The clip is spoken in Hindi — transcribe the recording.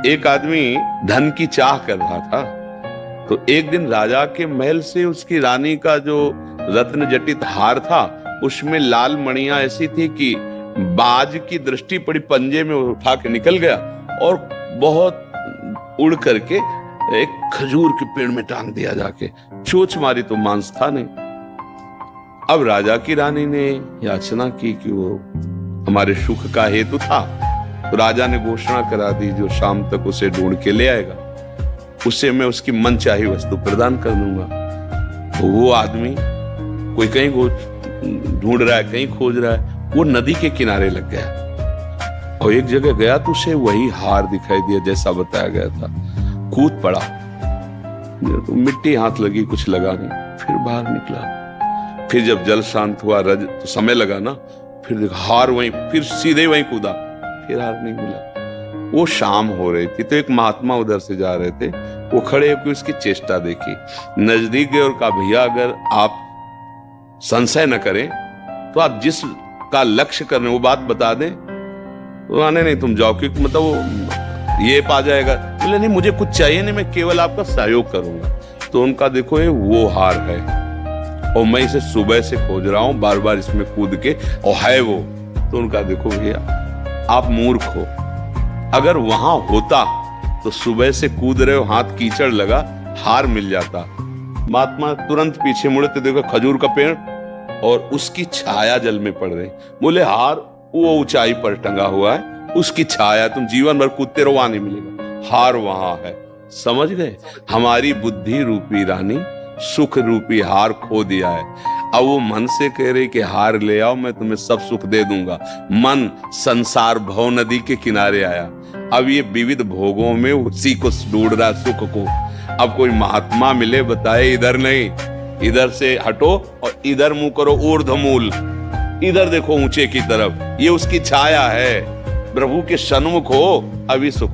एक आदमी धन की चाह कर रहा था, तो एक दिन राजा के महल से उसकी रानी का जो रत्न जटित हार था, उसमें लाल मणियां ऐसी थी कि बाज की दृष्टि पड़ी, पंजे में उठा के निकल गया और बहुत उड़ करके एक खजूर के पेड़ में टांग दिया जाके। चोंच मारी तो मांस था नहीं। अब राजा की रानी ने याचना की कि वो हमारे सुख का हेतु था, तो राजा ने घोषणा करा दी, जो शाम तक उसे ढूंढ के ले आएगा उसे मैं उसकी मनचाही वस्तु प्रदान कर दूंगा। तो वो आदमी कोई कहीं ढूंढ रहा है, कहीं खोज रहा है, वो नदी के किनारे लग गया और एक जगह गया तो उसे वही हार दिखाई दिया जैसा बताया गया था। कूद पड़ा, तो मिट्टी हाथ लगी, कुछ लगा नहीं, फिर बाहर निकला। फिर जब जल शांत हुआ, रज तो समय लगा ना, फिर देखा हार वहीं, फिर सीधे वहीं कूदा, फिर हार नहीं मिला। वो शाम हो रही थी तो एक महात्मा उधर से जा रहे थे, वो खड़े होकर उसकी चेष्टा देखी, नजदीक गए और कहा, भैया अगर आप संशय न करें तो आप जिस का लक्ष्य कर रहे हैं वो बात बता दें। तो आने नहीं, तुम जाओ, क्योंकि मतलब वो ये पा जाएगा। बोले नहीं, मुझे कुछ चाहिए नहीं, मैं केवल आपका सहयोग करूंगा। तो उनका देखो ये वो हार है और मैं इसे सुबह से खोज रहा हूं, बार बार इसमें कूद के, और है वो। तो उनका देखो भैया आप मूर्ख हो, अगर वहां होता तो सुबह से कूद रहे हो, हाथ कीचड़ लगा, हार मिल जाता। महात्मा तुरंत पीछे मुड़े तो देखो खजूर का पेड़ और उसकी छाया जल में पड़ रही। बोले हार वो ऊंचाई पर टंगा हुआ है, उसकी छाया तुम जीवन भर कूदते रहो, वहां नहीं मिलेगा, हार वहां है। समझ गए? हमारी बुद्धि रूपी रानी सुख रूपी हार खो दिया है। अब वो मन से कह रहे कि हार ले आओ, मैं तुम्हें सब सुख दे दूंगा। मन संसार भव नदी के किनारे आया, अब ये विविध भोगों में उसी को ढूंढ रहा, सुख को। अब कोई महात्मा मिले बताए, इधर नहीं, इधर से हटो और इधर मुंह करो, ऊर्ध्वमूल, इधर देखो ऊंचे की तरफ, ये उसकी छाया है। प्रभु के सन्मुख हो, अभी सुख